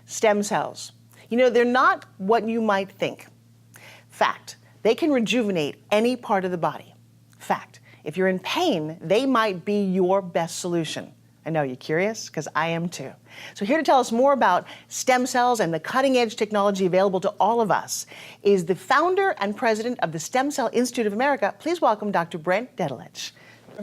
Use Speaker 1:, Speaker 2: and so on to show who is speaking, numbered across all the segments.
Speaker 1: Stem cells. You know, they're not what you might think. Fact, they can rejuvenate any part of the body. Fact, if you're in pain, they might be your best solution. I know, you're curious? Because I am too. So here to tell us more about stem cells and the cutting-edge technology available to all of us is the founder and president of the Stem Cell Institute of America. Please welcome Dr. Brent.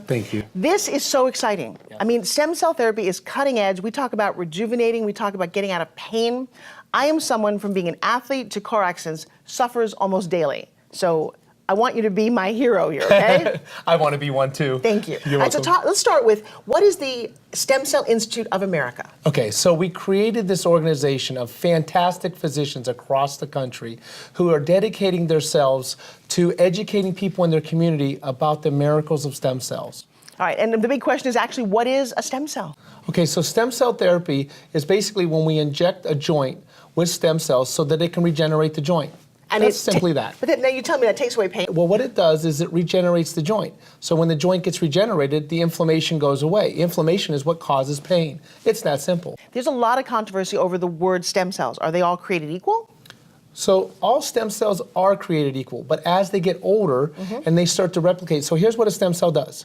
Speaker 2: Thank you.
Speaker 1: This is so exciting. I mean, stem cell therapy is cutting edge. We talk about rejuvenating, we talk about getting out of pain. I am someone, from being an athlete to car accidents, suffers almost daily. So I want you to be my hero here, okay?
Speaker 2: I want to be one too.
Speaker 1: Thank you.
Speaker 2: You're welcome.
Speaker 1: So let's start with, what is the Stem Cell Institute of America?
Speaker 2: Okay, so we created this organization of fantastic physicians across the country who are dedicating themselves to educating people in their community about the miracles of stem cells.
Speaker 1: All right, and the big question is actually, what is a stem cell?
Speaker 2: Okay, so stem cell therapy is basically when we inject a joint with stem cells so that it can regenerate the joint. And it's simply that.
Speaker 1: But then, now you tell me that takes away pain.
Speaker 2: Well, what it does is it regenerates the joint. So when the joint gets regenerated, the inflammation goes away. Inflammation is what causes pain. It's that simple.
Speaker 1: There's a lot of controversy over the word stem cells. Are they all created equal?
Speaker 2: So all stem cells are created equal, but as they get older and they start to replicate, so here's what a stem cell does.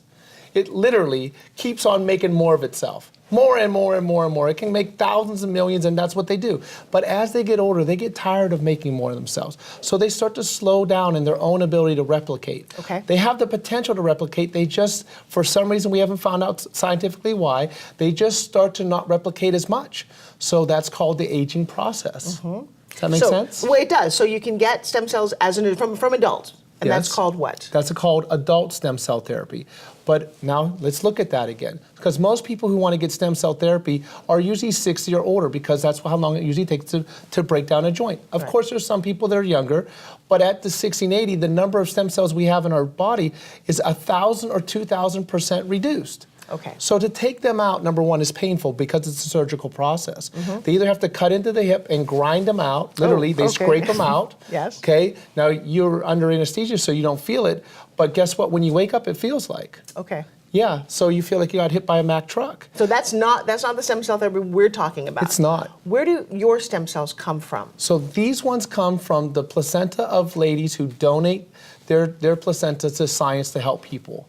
Speaker 2: It literally keeps on making more of itself. More and more and more and more. It can make thousands and millions, and that's what they do. But as they get older, they get tired of making more of themselves. So they start to slow down in their own ability to replicate.
Speaker 1: Okay.
Speaker 2: They have the potential to replicate. They just, for some reason we haven't found out scientifically why, they just start to not replicate as much. So that's called the aging process. Does that make sense?
Speaker 1: Well, it does. So you can get stem cells from adults. And
Speaker 2: Yes.
Speaker 1: that's called what?
Speaker 2: That's called adult stem cell therapy. But now let's look at that again. Because most people who want to get stem cell therapy are usually 60 or older, because that's how long it usually takes to break down a joint. Of course, there's some people that are younger, but at the 60 and 80, the number of stem cells we have in our body is 1,000 or 2,000% reduced.
Speaker 1: Okay.
Speaker 2: So to take them out, number one, is painful because it's a surgical process. They either have to cut into the hip and grind them out, literally, they scrape them out.
Speaker 1: Yes.
Speaker 2: Okay, now you're under anesthesia so you don't feel it, but guess what, when you wake up it feels like.
Speaker 1: Okay.
Speaker 2: Yeah, so you feel like you got hit by a Mack truck.
Speaker 1: So that's not the stem cell therapy we're talking about.
Speaker 2: It's not.
Speaker 1: Where do your stem cells come from?
Speaker 2: So these ones come from the placenta of ladies who donate their placenta to science to help people.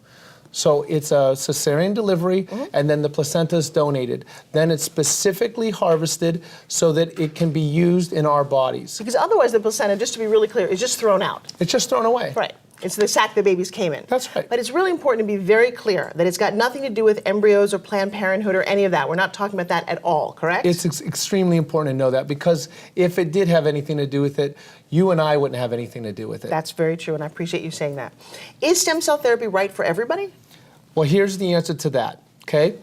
Speaker 2: So it's a cesarean delivery, and then the placenta is donated. Then it's specifically harvested so that it can be used in our bodies.
Speaker 1: Because otherwise the placenta, just to be really clear, is just thrown out.
Speaker 2: It's just thrown away.
Speaker 1: Right. It's the sac the babies came in.
Speaker 2: That's right.
Speaker 1: But it's really important to be very clear that it's got nothing to do with embryos or Planned Parenthood or any of that. We're not talking about that at all, correct?
Speaker 2: It's extremely important to know that, because if it did have anything to do with it, you and I wouldn't have anything to do with it.
Speaker 1: That's very true, and I appreciate you saying that. Is stem cell therapy right for everybody?
Speaker 2: Well, here's the answer to that, okay?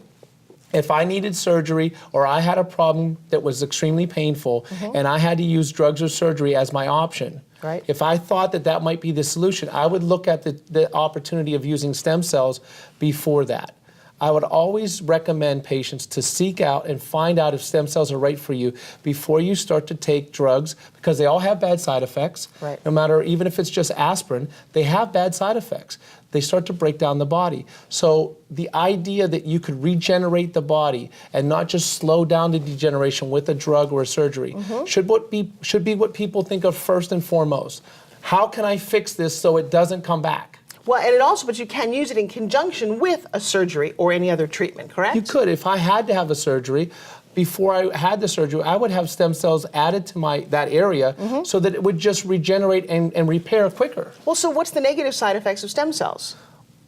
Speaker 2: If I needed surgery or I had a problem that was extremely painful and I had to use drugs or surgery as my option,
Speaker 1: right.
Speaker 2: If I thought that that might be the solution, I would look at the opportunity of using stem cells before that. I would always recommend patients to seek out and find out if stem cells are right for you before you start to take drugs, because they all have bad side effects.
Speaker 1: Right.
Speaker 2: No matter, even if it's just aspirin, they have bad side effects. They start to break down the body. So the idea that you could regenerate the body and not just slow down the degeneration with a drug or a surgery should be what people think of first and foremost. How can I fix this so it doesn't come back?
Speaker 1: Well, and it also, but you can use it in conjunction with a surgery or any other treatment, correct?
Speaker 2: You could. If I had to have a surgery, before I had the surgery, I would have stem cells added to that area so that it would just regenerate and repair quicker.
Speaker 1: Well, so what's the negative side effects of stem cells?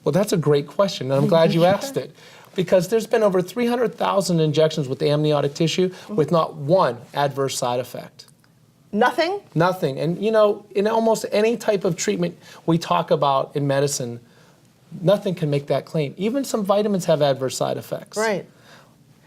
Speaker 2: Well, that's a great question, and I'm glad you asked it. Because there's been over 300,000 injections with the amniotic tissue with not one adverse side effect.
Speaker 1: Nothing?
Speaker 2: Nothing. And you know, in almost any type of treatment we talk about in medicine, nothing can make that claim. Even some vitamins have adverse side effects.
Speaker 1: Right.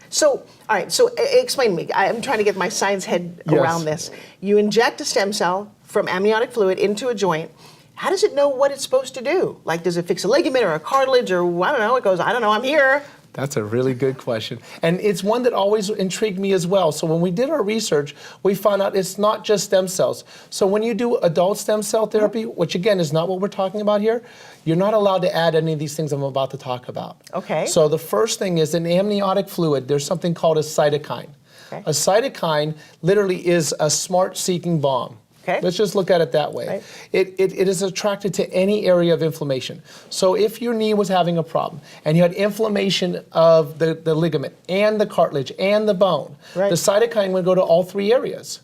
Speaker 1: So, all right, so explain to me. I'm trying to get my science head around this. You inject a stem cell from amniotic fluid into a joint. How does it know what it's supposed to do? Like, does it fix a ligament or a cartilage, or I don't know, it goes, I don't know, I'm here.
Speaker 2: That's a really good question. And it's one that always intrigued me as well. So when we did our research, we found out it's not just stem cells. So when you do adult stem cell therapy, which again is not what we're talking about here, you're not allowed to add any of these things I'm about to talk about.
Speaker 1: Okay.
Speaker 2: So the first thing is in amniotic fluid, there's something called a cytokine.
Speaker 1: Okay.
Speaker 2: A cytokine literally is a smart-seeking bomb.
Speaker 1: Okay.
Speaker 2: Let's just look at it that way.
Speaker 1: Right.
Speaker 2: It is attracted to any area of inflammation. So if your knee was having a problem and you had inflammation of the ligament and the cartilage and the bone,
Speaker 1: Right.
Speaker 2: the cytokine would go to all three areas.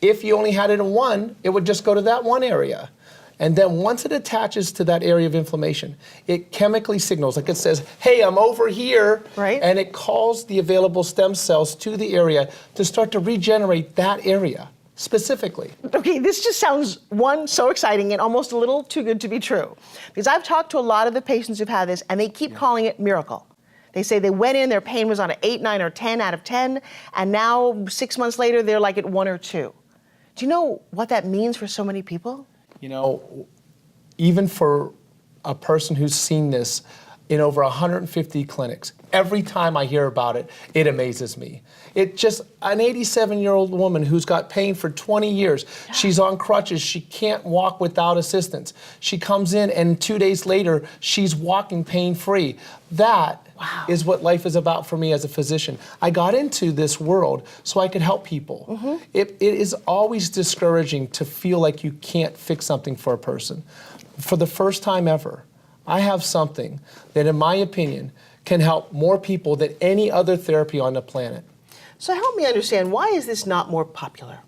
Speaker 2: If you only had it in one, it would just go to that one area. And then once it attaches to that area of inflammation, it chemically signals, like it says, hey, I'm over here.
Speaker 1: Right.
Speaker 2: And it calls the available stem cells to the area to start to regenerate that area specifically.
Speaker 1: Okay, this just sounds, one, so exciting and almost a little too good to be true. Because I've talked to a lot of the patients who've had this, and they keep calling it miracle. They say they went in, their pain was on an 8, 9, or 10 out of 10, and now 6 months later, they're like at 1 or 2. Do you know what that means for so many people?
Speaker 2: You know, even for a person who's seen this in over 150 clinics, every time I hear about it, it amazes me. It just, an 87-year-old woman who's got pain for 20 years, she's on crutches, she can't walk without assistance. She comes in and 2 days later, she's walking pain-free. That is what life is about for me as a physician. I got into this world so I could help people. It is always discouraging to feel like you can't fix something for a person. For the first time ever, I have something that, in my opinion, can help more people than any other therapy on the planet.
Speaker 1: So help me understand, why is this not more popular?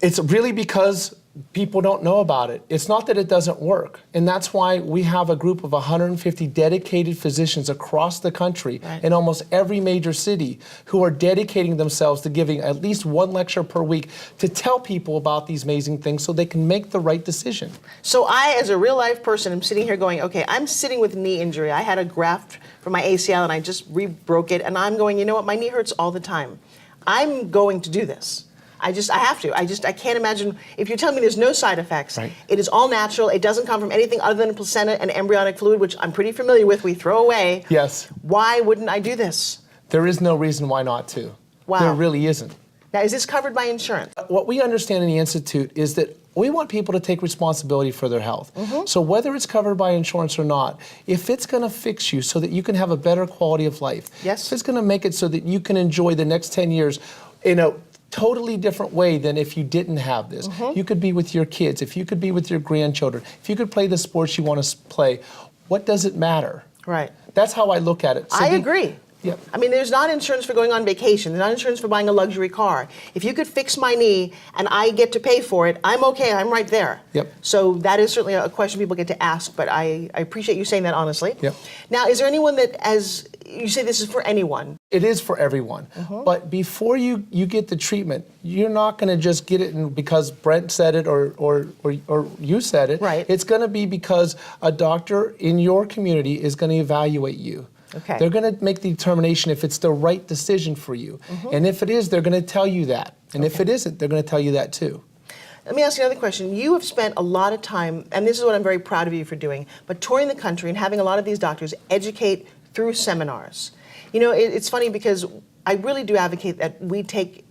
Speaker 2: It's really because people don't know about it. It's not that it doesn't work. And that's why we have a group of 150 dedicated physicians across the country in almost every major city who are dedicating themselves to giving at least one lecture per week to tell people about these amazing things so they can make the right decision.
Speaker 1: So I, as a real life person, am sitting here going, okay, I'm sitting with knee injury. I had a graft for my ACL and I just re-broke it. And I'm going, you know what, my knee hurts all the time. I'm going to do this. I have to. I can't imagine, if you're telling me there's no side effects, it is all natural, it doesn't come from anything other than placenta and embryonic fluid, which I'm pretty familiar with, we throw away.
Speaker 2: Yes.
Speaker 1: Why wouldn't I do this?
Speaker 2: There is no reason why not to.
Speaker 1: Wow.
Speaker 2: There really isn't.
Speaker 1: Now, is this covered by insurance?
Speaker 2: What we understand in the Institute is that we want people to take responsibility for their health. So whether it's covered by insurance or not, if it's going to fix you so that you can have a better quality of life, if it's going to make it so that you can enjoy the next 10 years in a totally different way than if you didn't have this. You could be with your kids, if you could be with your grandchildren, if you could play the sports you want to play, what does it matter?
Speaker 1: Right.
Speaker 2: That's how I look at it. So
Speaker 1: I agree.
Speaker 2: Yep.
Speaker 1: I mean, there's not insurance for going on vacation. There's not insurance for buying a luxury car. If you could fix my knee and I get to pay for it, I'm okay. I'm right there.
Speaker 2: Yep.
Speaker 1: So that is certainly a question people get to ask, but I appreciate you saying that honestly.
Speaker 2: Yep.
Speaker 1: Now, is there anyone that, as you say, this is for anyone?
Speaker 2: It is for everyone. But before you get the treatment, you're not going to just get it because Brent said it or you said it.
Speaker 1: Right.
Speaker 2: It's going to be because a doctor in your community is going to evaluate you.
Speaker 1: Okay.
Speaker 2: They're going to make the determination if it's the right decision for you. And if it is, they're going to tell you that. And if it isn't, they're going to tell you that too.
Speaker 1: Let me ask you another question. You have spent a lot of time, and this is what I'm very proud of you for doing, but touring the country and having a lot of these doctors educate through seminars. You know, it's funny because I really do advocate that we take,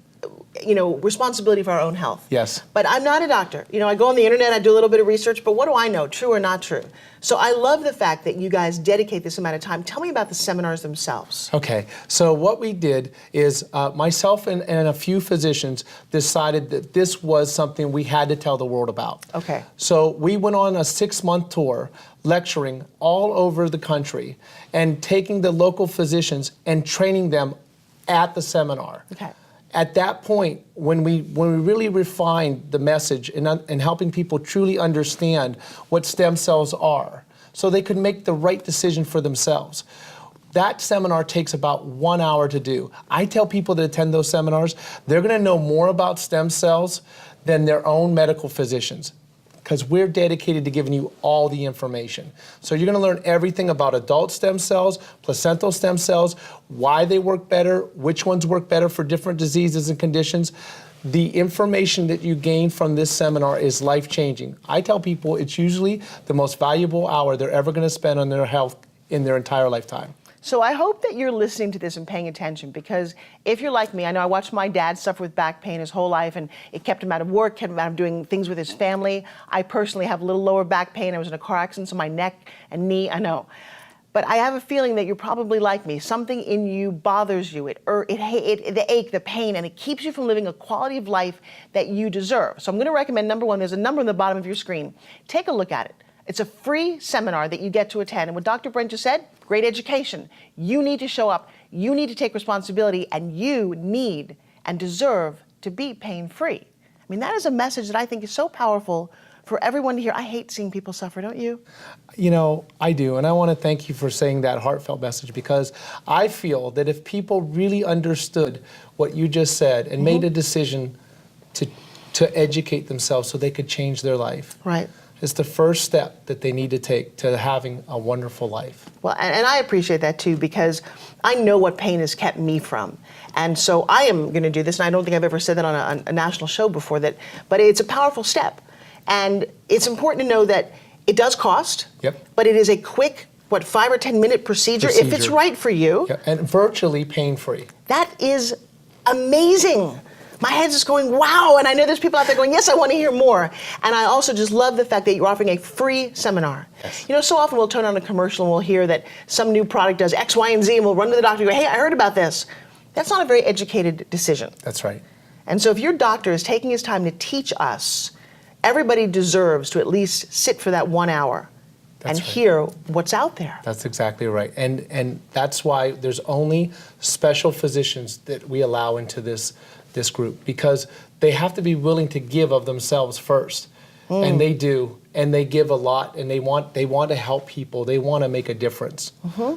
Speaker 1: responsibility for our own health.
Speaker 2: Yes.
Speaker 1: But I'm not a doctor. I go on the internet, I do a little bit of research, but what do I know, true or not true? So I love the fact that you guys dedicate this amount of time. Tell me about the seminars themselves.
Speaker 2: Okay, so what we did is myself and a few physicians decided that this was something we had to tell the world about.
Speaker 1: Okay.
Speaker 2: So we went on a 6-month tour lecturing all over the country and taking the local physicians and training them at the seminar.
Speaker 1: Okay.
Speaker 2: At that point, when we really refined the message and helping people truly understand what stem cells are, so they could make the right decision for themselves, that seminar takes about 1 hour to do. I tell people that attend those seminars, they're going to know more about stem cells than their own medical physicians, because we're dedicated to giving you all the information. So you're going to learn everything about adult stem cells, placental stem cells, why they work better, which ones work better for different diseases and conditions. The information that you gain from this seminar is life-changing. I tell people it's usually the most valuable hour they're ever going to spend on their health in their entire lifetime.
Speaker 1: So I hope that you're listening to this and paying attention, because if you're like me, I know I watched my dad suffer with back pain his whole life, and it kept him out of work, kept him out of doing things with his family. I personally have a little lower back pain. I was in a car accident, so my neck and knee, I know. but I have a feeling that you're probably like me. Something in you bothers you. The ache, the pain, and it keeps you from living a quality of life that you deserve. So I'm going to recommend, number one, there's a number on the bottom of your screen. Take a look at it. It's a free seminar that you get to attend. And what Dr. Brent just said, great education. You need to show up. You need to take responsibility, and you need and deserve to be pain-free. I mean, that is a message that I think is so powerful for everyone to hear. I hate seeing people suffer, don't you?
Speaker 2: You know, I do, and I want to thank you for saying that heartfelt message, because I feel that if people really understood what you just said and made a decision to educate themselves so they could change their life.
Speaker 1: Right.
Speaker 2: It's the first step that they need to take to having a wonderful life.
Speaker 1: Well, and I appreciate that too, because I know what pain has kept me from. And so I am going to do this, and I don't think I've ever said that on a national show before, but it's a powerful step. And it's important to know that it does cost, but it is a quick, 5 or 10 minute procedure if it's right for you.
Speaker 2: Yep. And virtually pain-free.
Speaker 1: That is amazing. My head's just going, wow, and I know there's people out there going, yes, I want to hear more. And I also just love the fact that you're offering a free seminar.
Speaker 2: Yes.
Speaker 1: You know, so often we'll turn on a commercial and we'll hear that some new product does X, Y, and Z, and we'll run to the doctor and go, hey, I heard about this. That's not a very educated decision.
Speaker 2: That's right.
Speaker 1: And so if your doctor is taking his time to teach us, everybody deserves to at least sit for that 1 hour and hear what's out there.
Speaker 2: That's exactly right. And that's why there's only special physicians that we allow into this group, because they have to be willing to give of themselves first. And they do, and they give a lot, and they want to help people. They want to make a difference.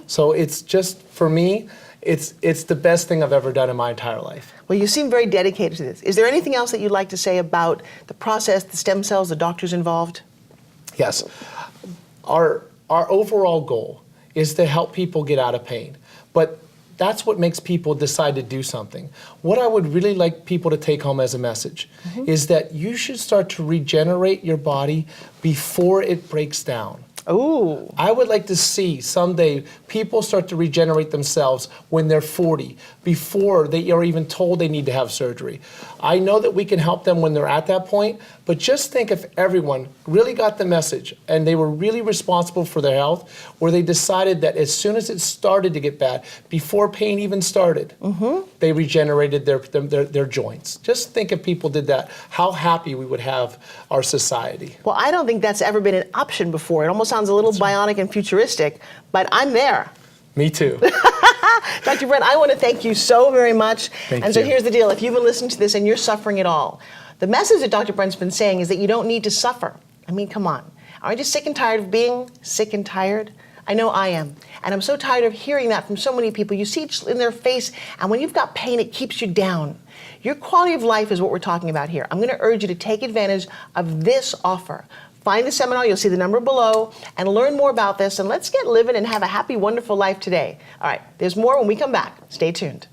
Speaker 2: So it's just, for me, it's the best thing I've ever done in my entire life.
Speaker 1: Well, you seem very dedicated to this. Is there anything else that you'd like to say about the process, the stem cells, the doctors involved?
Speaker 2: Yes. Our overall goal is to help people get out of pain. But that's what makes people decide to do something. What I would really like people to take home as a message is that you should start to regenerate your body before it breaks down.
Speaker 1: Ooh.
Speaker 2: I would like to see someday people start to regenerate themselves when they're 40, before they are even told they need to have surgery. I know that we can help them when they're at that point, but just think if everyone really got the message and they were really responsible for their health, where they decided that as soon as it started to get bad, before pain even started, they regenerated their joints. Just think if people did that, how happy we would have our society.
Speaker 1: Well, I don't think that's ever been an option before. It almost sounds a little bionic and futuristic, but I'm there.
Speaker 2: Me too.
Speaker 1: Dr. Brent, I want to thank you so very much.
Speaker 2: Thank
Speaker 1: and so
Speaker 2: you.
Speaker 1: here's the deal. If you've been listening to this and you're suffering at all, the message that Dr. Brent's been saying is that you don't need to suffer. I mean, come on. Aren't you sick and tired of being sick and tired? I know I am. And I'm so tired of hearing that from so many people. You see it in their face, and when you've got pain, it keeps you down. Your quality of life is what we're talking about here. I'm going to urge you to take advantage of this offer. Find the seminar, you'll see the number below, and learn more about this, and let's get living and have a happy, wonderful life today. All right, there's more when we come back. Stay tuned.